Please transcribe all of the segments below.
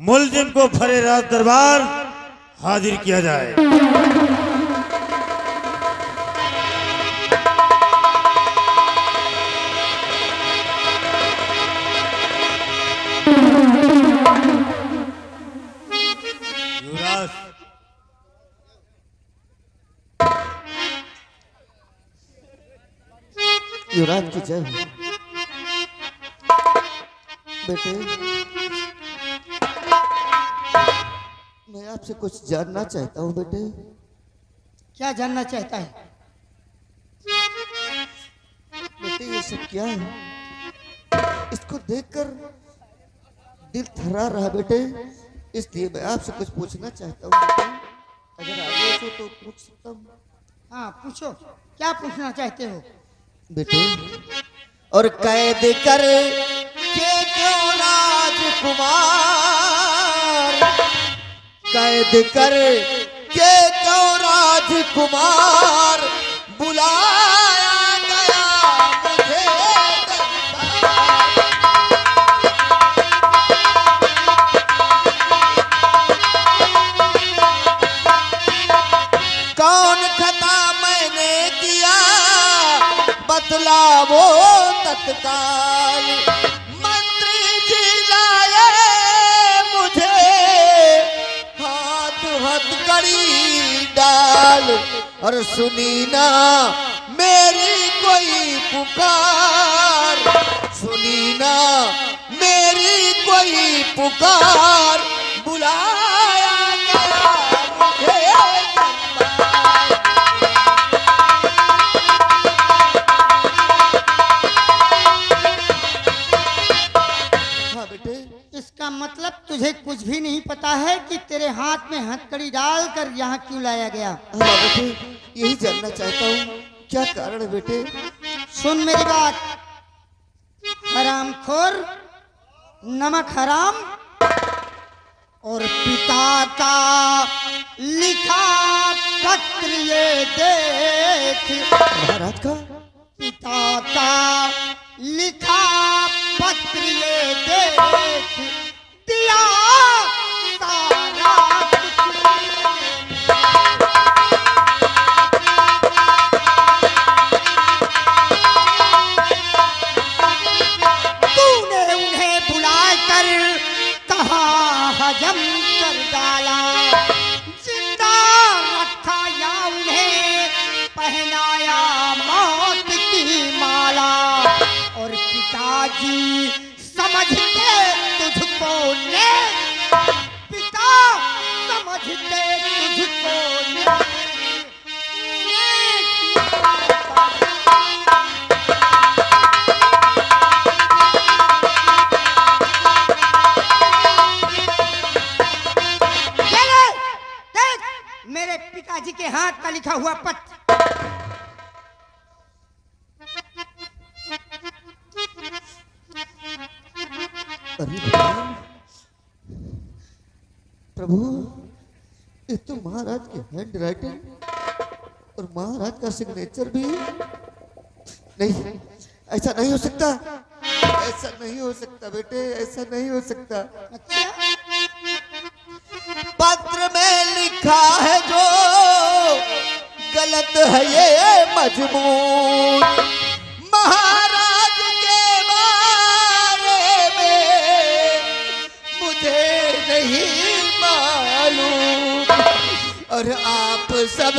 मुलजिम को फरे रात दरबार हाजिर किया जाए। युवराज, युवराज की जय हो। बेटे, मैं आपसे कुछ जानना चाहता हूँ। बेटे, क्या जानना चाहता है? बेटे ये सब क्या है? इसको देखकर दिल थर्रा रहा बेटे, इसलिए मैं आपसे कुछ पूछना चाहता हूँ। बेटे, अगर आगे हो तो पूछ सकता हूँ? हाँ पूछो, क्या पूछना चाहते हो? बेटे, और कैद कर के क्यों राजकुमार, कैद कर के क्यों राजकुमार बुलाया गया मुझे दरबार। कौन खता मैंने किया बतलावो तत्काल, मंत्री जी लाए मुझे हाथ हथकड़ी डाल, और सुनी ना मेरी कोई पुकार, सुनी ना मेरी कोई पुकार बुलाया गया मुझे दरबार। हाँ बेटे, इसका मतलब तुझे कुछ भी नहीं पता है कि तेरे हाथ में हथकड़ी डालकर यहाँ क्यों लाया गया? हाँ बेटे, यही जानना चाहता हूँ, क्या कारण है बेटे? सुन मेरी बात, हरामखोर, नमक हराम और पिता का लिखा पत्र ये देख, महाराज का? पिता का लिखा पत्र ये देख, दिया सारा तूने उन्हें बुलाकर कहा हजम कर डाला, जिंदा रखा या उन्हें पहनाया मौत की माला, और पिताजी समझते तुझको ने, पिता समझते तुझको ने, ये ले, देख मेरे पिताजी के हाथ का लिखा हुआ पत्र। अरे भगवान, प्रभु, ये तो महाराज की हैंड राइटिंग और महाराज का सिग्नेचर भी नहीं। ऐसा नहीं हो सकता, ऐसा नहीं हो सकता बेटे, ऐसा नहीं हो सकता। अच्छा, पत्र में लिखा है जो गलत है ये मजमून, महाराज के बारे में मुझे नहीं मालूम, और आप सब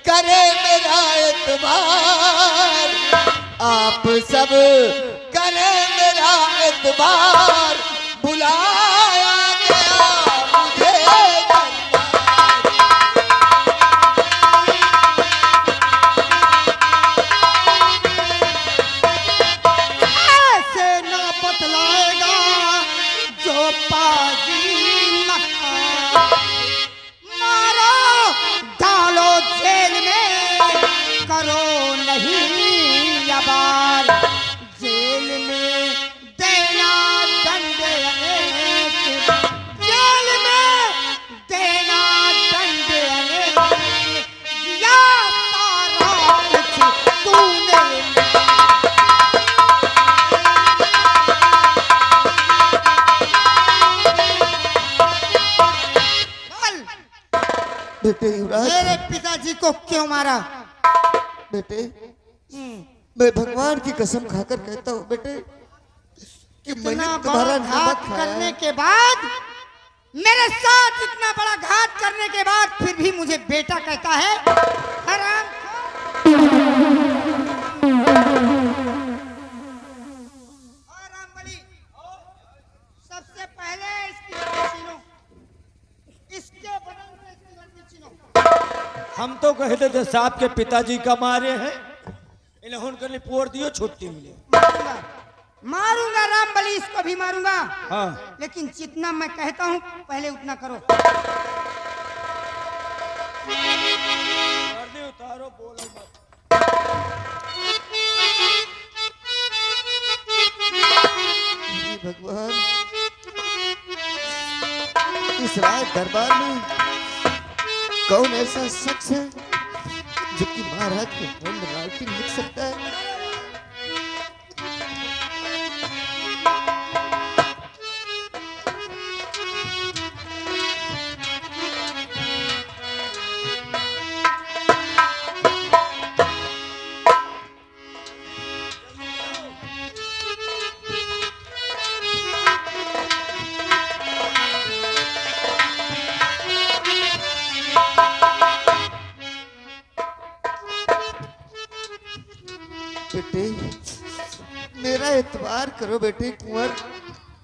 करे मेरा एतबार, आप सब करे मेरा एतबार बुलाया गया मुझे दरबार। ऐसे ना बतलाएगा जो पाजी नखा, मारो डालो जेल में, करो नहीं अबार, जेल में देना पिताजी को क्यों मारा? बेटे मैं भगवान की कसम खाकर कहता हूँ बेटे कि मैंने इतना तुम्हारा बड़ा घात नमक खाया करने के बाद, मेरे साथ इतना बड़ा घात करने के बाद फिर भी मुझे बेटा कहता है? हराम। रामबली, सबसे पहले इसकी वर्दी छीनो, इसके बदन से इसकी वर्दी छीनो। हम तो कहते थे साहब के पिताजी का मारे हैं, इन्हें उनके लिए पोर दियो, छुट्टी मिले। मारूंगा, मारूंगा रामबली, इसको भी मारूंगा। हाँ, लेकिन जितना मैं कहता हूँ पहले उतना करो। वर्दी उतारो, बोलो मत। हे भगवान, इस राज दरबार में कौन ऐसा शख्स है जो कि महाराज के हैंड राइटिंग लिख सकता है? बेटे मेरा एतबार करो बेटे कुंवर,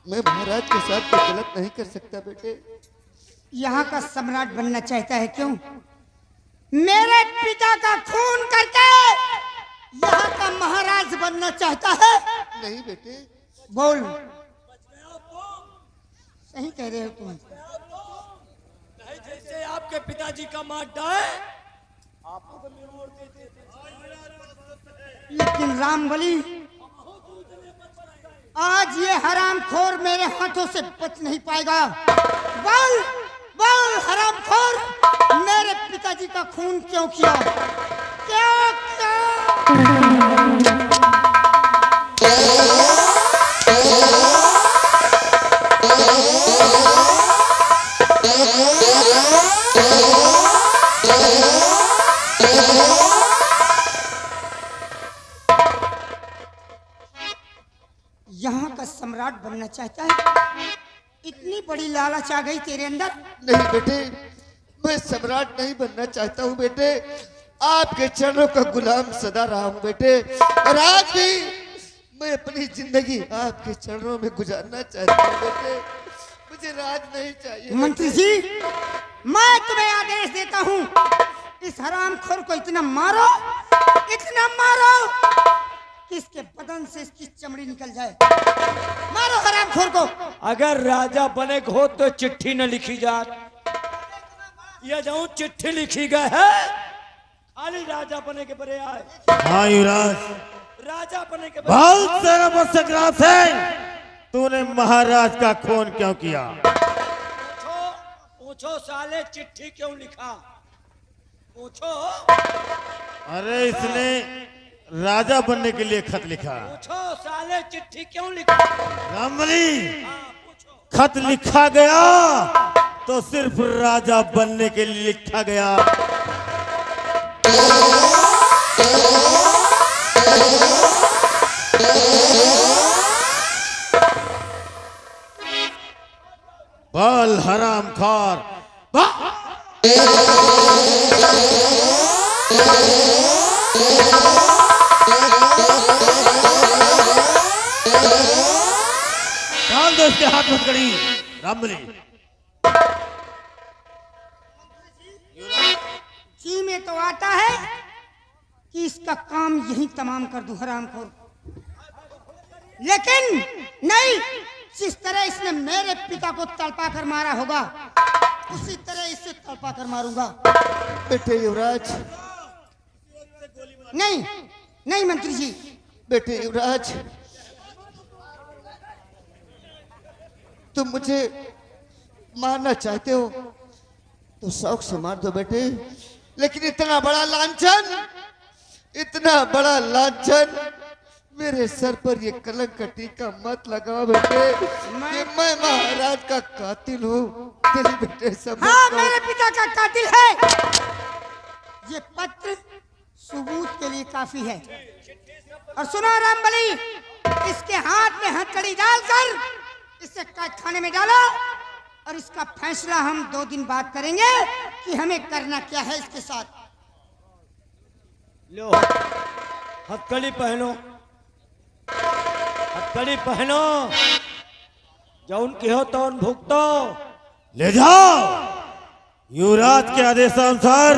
मैं महाराज के साथ कोई गलत नहीं कर सकता बेटे। यहाँ का सम्राट बनना चाहता है क्यों? मेरे पिता का खून करके यहाँ का महाराज बनना चाहता है? नहीं बेटे, बोल, सही कह रहे हो तुम। नहीं, जैसे आपके पिताजी का मार डाले, आपको तो मोड़ देते थे। लेकिन रामबली, आज ये हरामखोर मेरे हाथों से बच नहीं पाएगा। बोल बोल हरामखोर, मेरे पिताजी का खून क्यों किया? क्यों किया? यहाँ का सम्राट बनना चाहता है? इतनी बड़ी लालच आ गई तेरे अंदर? नहीं बेटे, मैं सम्राट नहीं बनना चाहता हूँ बेटे, आपके चरणों का गुलाम सदा रहा हूँ बेटे, और आज भी मैं अपनी जिंदगी आपके चरणों में गुजारना चाहता हूँ बेटे, मुझे राज नहीं चाहिए। मंत्री जी, मैं तुम्हें आदेश देता हूँ, इस हरामखोर को इतना मारो, इतना मारो कि इसके बदन से इसकी चमड़ी निकल जाए। मारो हरामखोर को। अगर राजा बने हो तो चिट्ठी न लिखी जात, ये जाऊं चिट्ठी लिखी गए है, खाली राजा बने के बड़े आए। हाँ युवराज, राजा बने के बहुत सारा बसकरात है, तूने महाराज का खून क्यों किया? पूछो पूछो साले, चिट्ठी क्यों लिखा? पूछो, अरे इसने राजा बनने के लिए खत लिखा। पूछो साले, चिट्ठी क्यों लिखा? रामबली, पूछो। खत लिखा गया तो सिर्फ राजा बनने के लिए लिखा गया। बल हराम खार, डाल दो इसके हाथ में कड़ी। रामबली, जी में तो आता है कि इसका काम यही तमाम कर दूं हरामखोर, लेकिन नहीं, जिस तरह इसने मेरे पिता को तड़पा कर मारा होगा, उसी तरह इसे तड़पा कर मारूंगा। बेटे युवराज, नहीं नहीं मंत्री जी, बेटे युवराज, तुम मुझे मारना चाहते हो तो शौक से मार दो बेटे, लेकिन इतना बड़ा लांछन, इतना बड़ा लांछन मेरे सर पर ये कलंक का टीका मत लगाओ बेटे, कि मैं महाराज का कातिल हूँ। तेरे बेटे सब हाँ, मेरे पिता का कातिल है, ये पत्र सबूत के लिए काफी है। और सुनो रामबली, इसके हाथ में हथकड़ी डालकर इसे कैद खाने में डालो और इसका फैसला हम 2 दिन बाद करेंगे कि हमें करना क्या है इसके साथ। लो हथकड़ी पहनो, हथकड़ी पहनो, जौन की हो तौन भुगतो। ले जाओ, युवराज के आदेशानुसार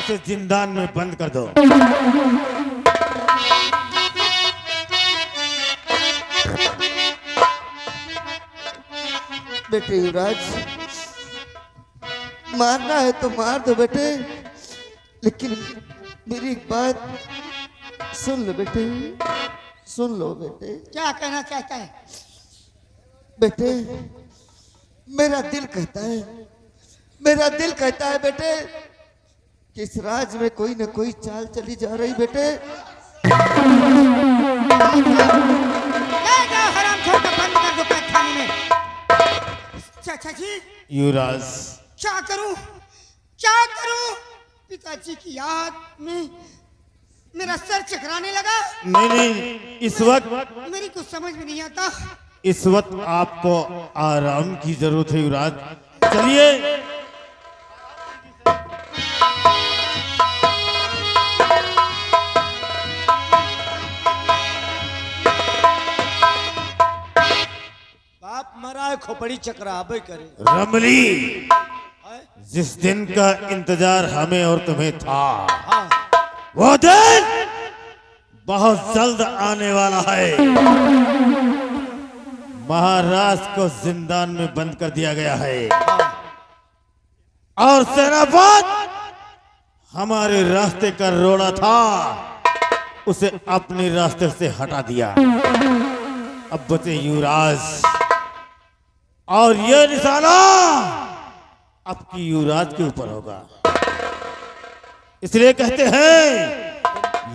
उसे जिंदान में बंद कर दो। बेटे युवराज, मारना है तो मार दो बेटे, लेकिन मेरी एक बात सुन लो बेटे, सुन लो बेटे। क्या कहना चाहता है? बेटे मेरा दिल कहता है, मेरा दिल कहता है बेटे कि इस राज में कोई ना कोई चाल चली जा रही बेटे। ले जाओ हरामखोर को बंद कर दो कैद खाने में। चाचा जी, युवराज, क्या करूं, क्या करूं? पिताजी की याद में मेरा सर चकराने लगा। नहीं नहीं, इस वक्त मेरी कुछ समझ में नहीं आता। इस वक्त आपको आराम की जरूरत है युवराज। चलिए। बाप मरा है, खोपड़ी चकराबे करे। रमली, है? जिस दिन का इंतजार हमें और तुम्हें था, हाँ वो दिन बहुत जल्द आने वाला है। महाराज को जिंदान में बंद कर दिया गया है और सेनापति हमारे रास्ते का रोड़ा था, उसे अपने रास्ते से हटा दिया। अब बचे युवराज, और ये निशाना आपकी युवराज के ऊपर होगा। इसलिए कहते हैं,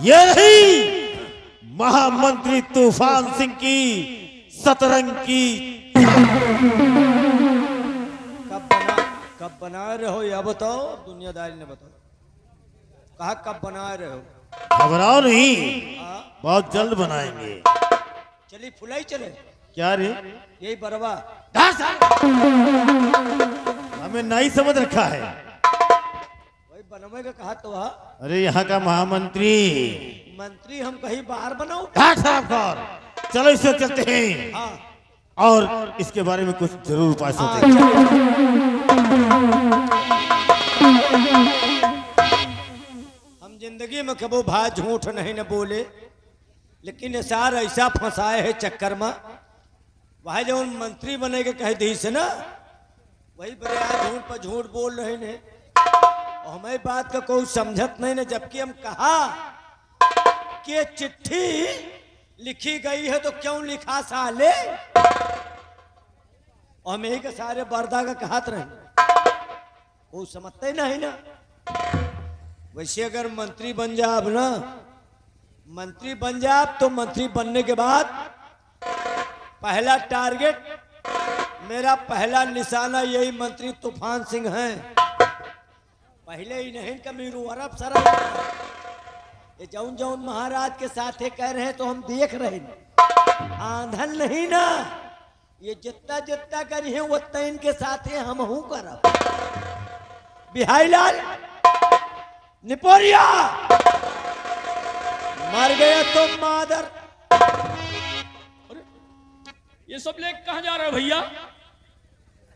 ये रही महामंत्री तूफान सिंह की सतरंगी। कब बना रहे हो यह बताओ, दुनियादारी ने बताओ। कहा कब बना रहे हो? घबराओ नहीं, हाँ? बहुत जल्द बनाएंगे। चली फुलाई चले। क्या रे, यही बरवा हमें नहीं समझ रखा है। वही बनवे का कहा तो वहा अरे यहाँ का महामंत्री मंत्री हम कहीं बाहर बनाओ। चलो इससे चलते हैं हाँ और इसके बारे में कुछ जरूर उपाय हाँ, सोचते हैं। हम जिंदगी में कबो भाई झूठ नहीं न बोले, लेकिन सार ऐसा फंसाए है चक्कर में। वह जो मंत्री बने के कह दी से ना, वही बड़े झूठ पर झूठ बोल रहे ने। और हमें बात का कोई समझत नहीं ने, जबकि हम कहा कि चिट्ठी लिखी गई है तो क्यों लिखा साले। और हम यही के सारे बर्दा का कहत रहे, वो समझते नहीं ना। वैसे अगर मंत्री बन जाब ना, मंत्री बन जाब तो मंत्री बनने के बाद पहला टारगेट, मेरा पहला निशाना यही मंत्री तूफान सिंह हैं। पहले ही नहीं कमीरू अरब सरा ये जौन जौन महाराज के साथ कह रहे हैं तो हम देख रहे हैं, आंधन नहीं ना। ये जितना जितना करी है उतना इनके साथ हम हूं करब। बिहाई लाल निपोरिया मर गया तो मादर। ये सब ले कहाँ जा रहे हो भैया?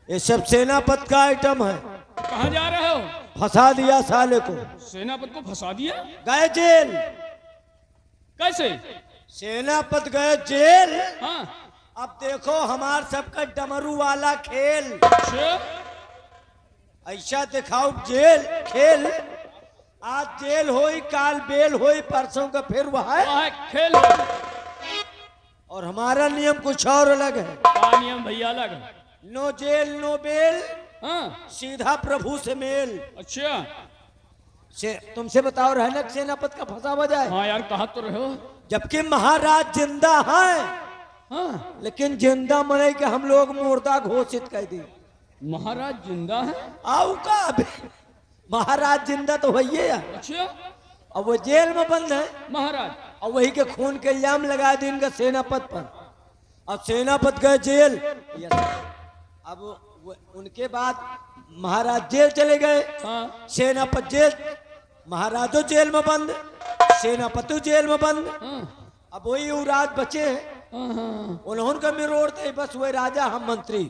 ये सब सेनापत का आइटम है। कहाँ जा रहे हो? फंसा दिया साले को, सेनापति को फंसा दिया? गए जेल। कैसे? सेनापत गए जेल। हाँ। अब देखो हमार सबका डमरू वाला खेल। अच्छा। ऐसा दिखाओ जेल खेल। आज जेल होई, काल बेल होई, परसों का फिर वह खेल हो। और हमारा नियम कुछ और अलग है। क्या नियम भैया अलग है? नो जेल नो बेल, हाँ। सीधा प्रभु से मेल। अच्छा। तुमसे बताओ रहनक सेनापत का फंसा वजह है। हाँ यार कहा तो रहे हो। जबकि महाराज जिंदा है, हाँ। लेकिन जिंदा मरे के हम लोग मुर्दा घोषित कर दी। महाराज जिंदा है? आओ का महाराज जिंदा तो वही है, अच्छा और वो जेल में बंद है, महाराज। और वही के खून के इल्जाम लगा दिए इनका सेनापति पर। अब सेनापति गए जेल। अब उनके बाद महाराज जेल चले गए, हाँ सेनापति जेल, महाराजो जेल में बंद, सेनापति जेल में बंद। हाँ अब वही युवराज बचे हैं, हाँ। उन्होंने का मिरोड़ते बस वही राजा हम मंत्री।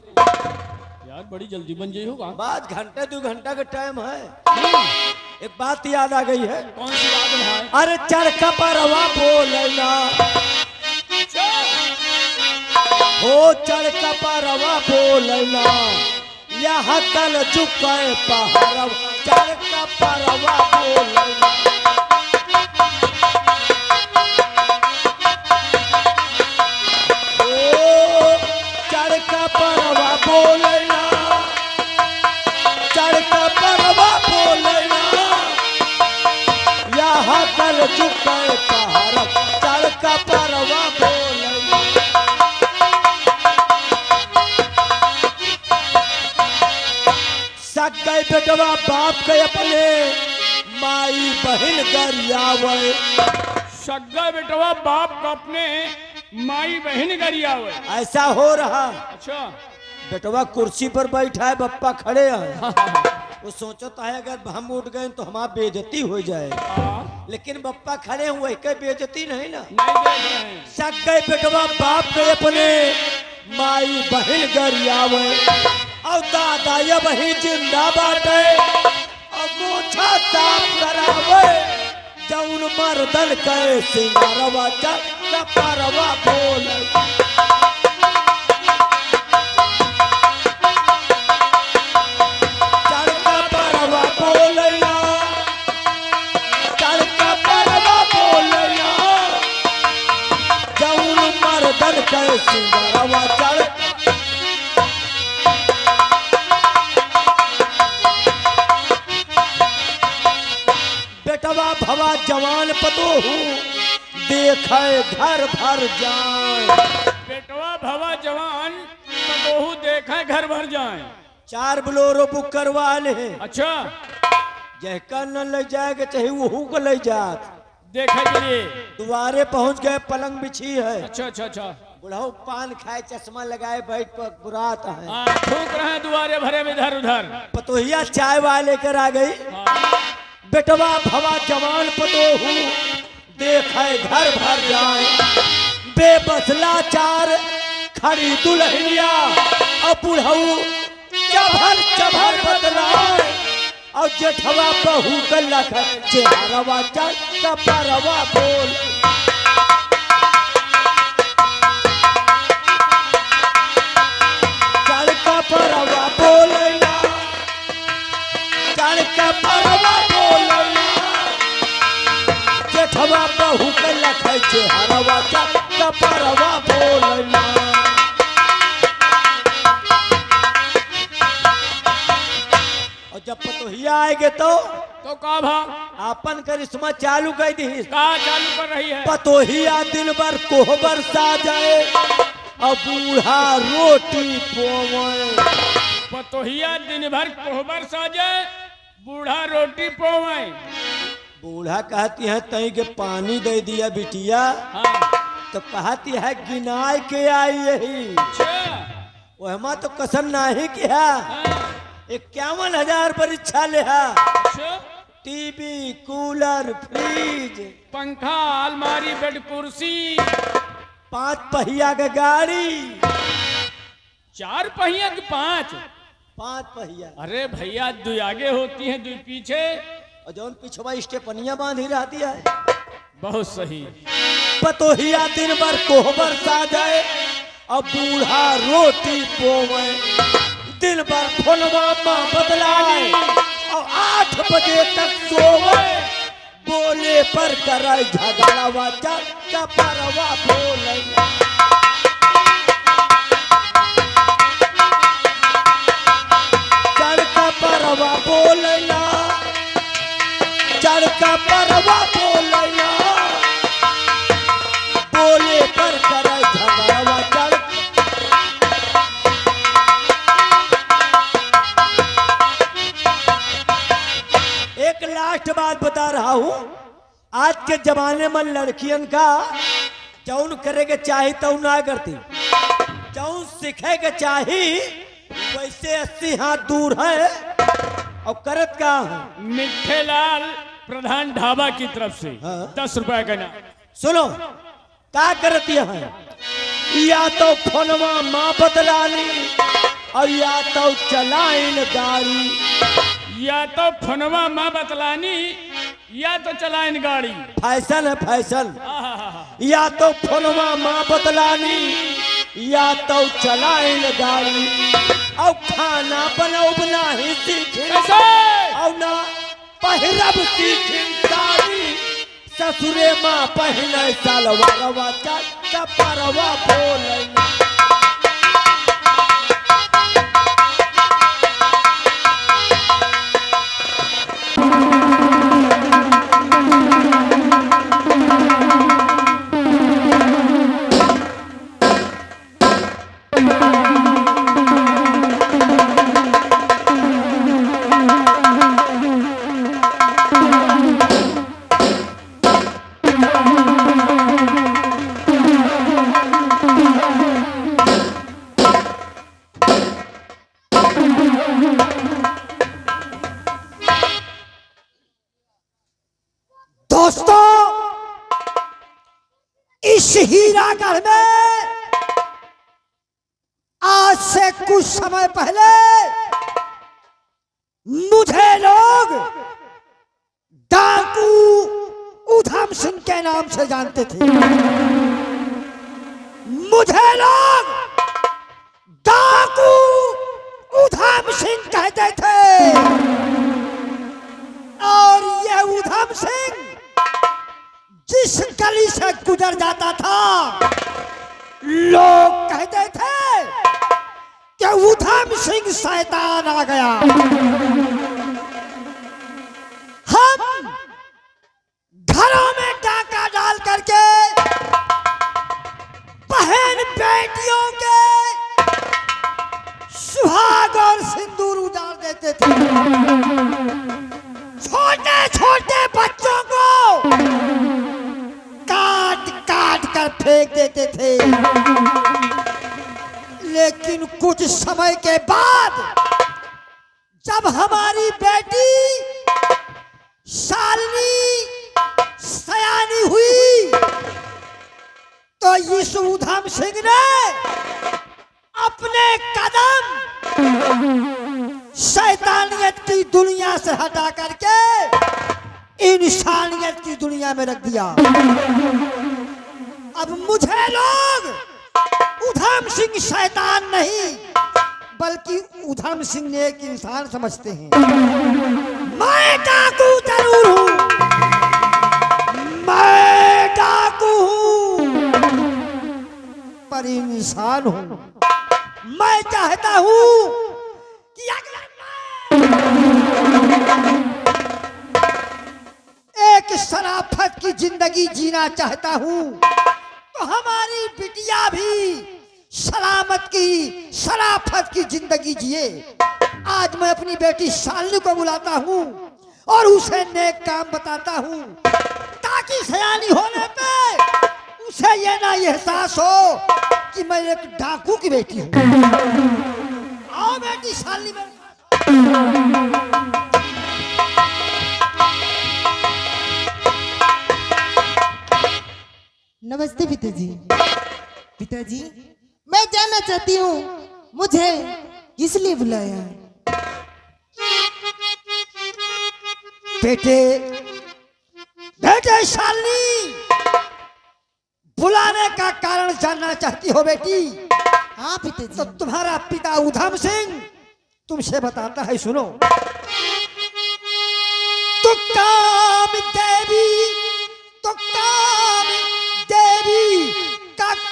यार बड़ी जल्दी बन जाई होगा। बाद घंटे 2 घंटा का टाइम है। एक बात याद आ गई है, कौन सी बात है भाई? अरे चरखा परवा बोलना, हो चरखा परवा बोलना, यहाँ कल झुकाए पहाड़, चरखा परवा बोलना। ओ चरखा परवा बोलना, चरखा परवा बोलना, यहाँ कल झुकाए पहाड़, चरखा परवा बोलना। सक गए बेटवा बाप के अपने, माई बहन गरियावे। सग्गा बेटवा बाप का अपने माई बहन गरिया हुए। ऐसा हो रहा, अच्छा बेटवा कुर्सी पर बैठा है, बप्पा खड़े हैं। वो सोचता है अगर हम उठ गए तो हमारी बेइज्जती हो जाए, हाँ, लेकिन बप्पा खड़े हुए के बेइज्जती नहीं ना। नहीं देख रहे हैं। सक गए बेटवा बाप के अपने, माई बहन गरियावे, और दादा ये वही जिंदा बाटे, और मोछा साफ करावे, जौन मर्दन के सिंगारवा चरखा परवा बोले। चरखा परवा बोलैया, चरखा परवा बोलैया, जौन मर्दन के सिंगारवा चरखा। बेटवा भवा जवान पतो हूँ, देखे घर भर जाए। बेटवा भवा जवान बहू देखा घर भर जाए। 4 बोलेरो बुक करवा ले, अच्छा जहका न ले जाएगा चाहे वहू को ले जात। देखा के लिए। द्वारे पहुंच गए, पलंग बिछी है, अच्छा अच्छा अच्छा। बुढ़ऊ पान खाए चश्मा लगाए बैठ पर बुराता है। हाँ ठोक रहे हैं दुआरे भरे में इधर उधर। पतोहिया चाय वाय लेकर आ गई। हाँ, बेटवा भवा जवान पतो हूँ, देखे घर भर जाए। बेबसला चार खड़ी दुल्हनिया, और बुढ़ऊ चभर चभर बदलाए, और जेठवा बहू के लख चेहरवा चरखा परवा बोल। चरखा परवा बोलैया, चरखा परवा बोलैया, जेठवा बहू के लख चेहरवा चरखा परवा बोलैया। और जब पतोहिया आएगे तो का भा आपन करिश्मा चालू कर दी। का चालू कर रही है? पतोहिया दिन भर कोहबर सा जाए, और बूढ़ा रोटी पोवे। पतोहिया दिन भर कोहबर साजे, बूढ़ा रोटी पोवे। बूढ़ा कहती है तई के पानी दे दिया बिटिया, हाँ तो कहती है गिनाए के आई यही। अच्छा वहमा तो कसम नहीं किया, हाँ, 51,000 परीक्षा ले है। अच्छा टीवी, कूलर, फ्रिज, पंखा, अलमारी, बेड, कुर्सी, 5 पहिया के गाड़ी। 4 पहिया की 5? 5 पहिया, अरे भैया 2 आगे होती हैं 2 पीछे। और जौन पिछवा स्टेपनिया बांधी रहती है। बहुत सही। पतोहिया दिन भर कोहबर सा जाए, और बूढ़ा रोटी पोवे। दिन भर फोनवा माँ बदलाए, और 8 बजे तक सोवे। बोले पर करे झगड़ावा चरखा परवा बोले। चरखा परवा बोलैया, चरखा परवा बोलैया, बोले पर करे झगड़ावा चरखा। रहा हूँ आज के जमाने में लड़कियन का जौन करे के चाही तो ना करती, जौन सीखे के चाही वैसे 80 हाथ दूर है और करत का हूँ। मिठेलाल प्रधान ढाबा की तरफ से हाँ। 10 रुपए का ना। सुनो क्या करती है, या तो फोनवा माँ बदलानी और या तो चलाइन गाड़ी। या तो फनवा माँ बतलानी या तो चलाइन गाड़ी। फैशन है फैशन। आहा, या तो फोनवा माँ बदलानी या तो चलाइन गाड़ी और खाना बनौबना ही सीखी कैसे? और ना पहिरब सीखी साड़ी। ससुरे माँ पहने सलवारवा चपरवा बोले। दोस्तों इस हीरागढ़ में आज से कुछ समय पहले मुझे लोग डाकू उधम सिंह के नाम से जानते थे। मुझे लोग डाकू उधम सिंह कहते थे और ये उधम सिंह जिस गली से गुजर जाता था लोग कहते थे कि उधम सिंह शैतान आ गया। हम घरों में डाका डाल करके बहन बेटियों के सुहाग और सिंदूर उजाड़ देते थे। छोटे छोटे बच्चों को काट काट कर फेंक देते थे। लेकिन कुछ समय के बाद जब हमारी बेटी शालिनी सयानी हुई तो इस उधम सिंह ने अपने कदम शैतानियत की दुनिया से हटा करके इंसानियत की दुनिया में रख दिया। अब मुझे लोग उधम सिंह शैतान नहीं बल्कि उधम सिंह ने एक इंसान समझते हैं। मैं डाकू जरूर हूं, मैं डाकू हूं पर इंसान हूं। मैं चाहता हूं कि अगर एक शराफत की जिंदगी जीना चाहता हूं तो हमारी बिटिया भी सलामत की शराफत की जिंदगी जिए। आज मैं अपनी बेटी शालिनी को बुलाता हूं और उसे नेक काम बताता हूं ताकि सयानी होने पे उसे ये ना एहसास हो कि मैं एक डाकू की बेटी हूं। आओ बेटी शालिनी में। नमस्ते पिताजी। पिताजी मैं जानना चाहती हूँ मुझे किस लिए बुलाया है? बेटे बेटे शालिनी बुलाने का कारण जानना चाहती हो बेटी? हाँ पिताजी। तो तुम्हारा पिता उधम सिंह तुमसे बताता है, सुनो। तो काम देवी का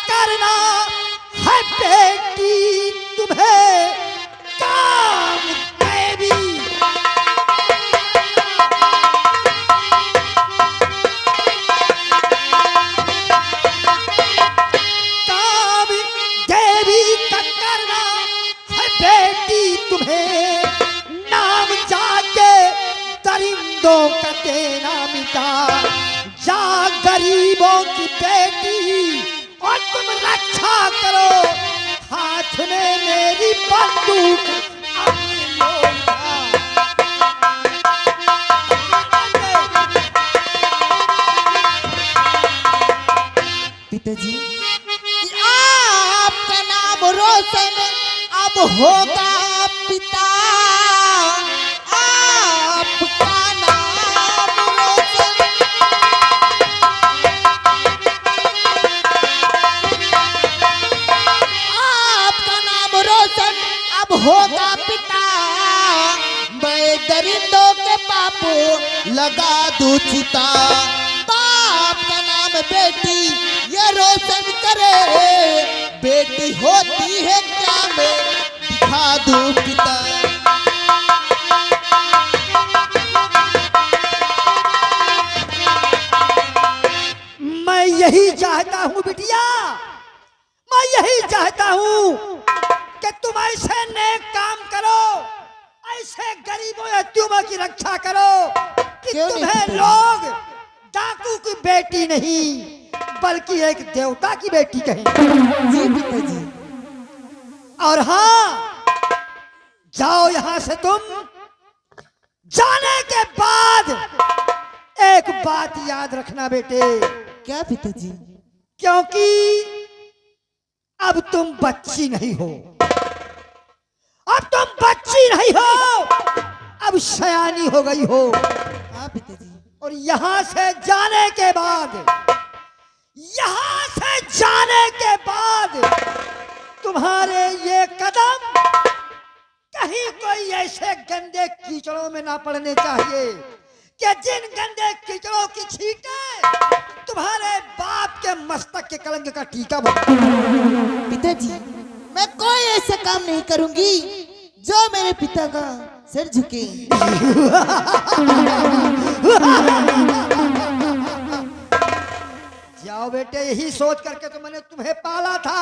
करना है बेटी तुम्हें काम देवी। काम देवी का करना है बेटी तुम्हें, नाम जाके दरिंदों का देना पिता, जा गरीबों की बेटी और तुम रक्षा करो, हाथ में मेरी बंदूक अपनी लो उठा। पिताजी, आपका नाम रोशन अब होगा पिता, आपका नाम रोशन। आपका नाम रोशन अब होगा पिता, मैं दरिंदों के पापों लगा दूं चिता। बाप का नाम बेटी ये रोशन करे, बेटी होती है क्या मैं दिखा दूं पिता। मैं यही चाहता हूँ बिटिया, मैं यही चाहता हूँ कि तुम ऐसे नेक काम करो, ऐसे गरीबों यतीमों की रक्षा करो कि क्यों नहीं तुम्हें पिताजी? लोग डाकू की बेटी नहीं बल्कि एक देवता की बेटी कहें। जी पिताजी। और हाँ, जाओ यहां से तुम। जाने के बाद एक बात याद रखना बेटे, क्या पिताजी? क्योंकि अब तुम बच्ची नहीं हो, अब तुम बच्ची नहीं हो, अब सयानी हो गई हो। हाँ पिताजी। और यहां से जाने के बाद, यहां से जाने के बाद तुम्हारे ये कदम कहीं कोई ऐसे गंदे कीचड़ों में ना पड़ने चाहिए कि जिन गंदे कीचड़ों की छींटे तुम्हारे बाप के मस्तक के कलंक का टीका बन। पिताजी, मैं कोई ऐसा काम नहीं करूंगी जो मेरे पिता का सिर झुके। जाओ बेटे, यही सोच करके तो मैंने तुम्हें पाला था,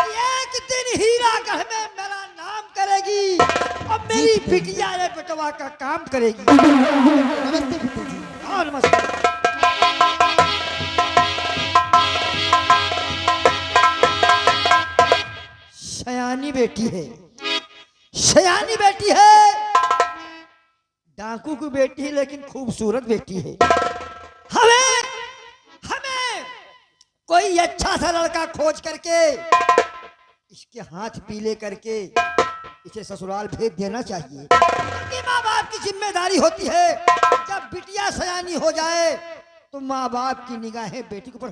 एक दिन हीरागढ़ में मेरा नाम करेगी और मेरी बिटिया ये बेटवा का काम करेगी। नमस्ते पिताजी। हाँ नमस्ते। सयानी बेटी है, सयानी बेटी है, डाकू की बेटी है लेकिन खूबसूरत बेटी है। हमें हमें कोई अच्छा सा लड़का खोज करके इसके हाथ पीले करके इसे ससुराल भेज देना चाहिए। क्योंकि माँ बाप की जिम्मेदारी होती है, जब बिटिया सयानी हो जाए तो माँ बाप की निगाहें बेटी के ऊपर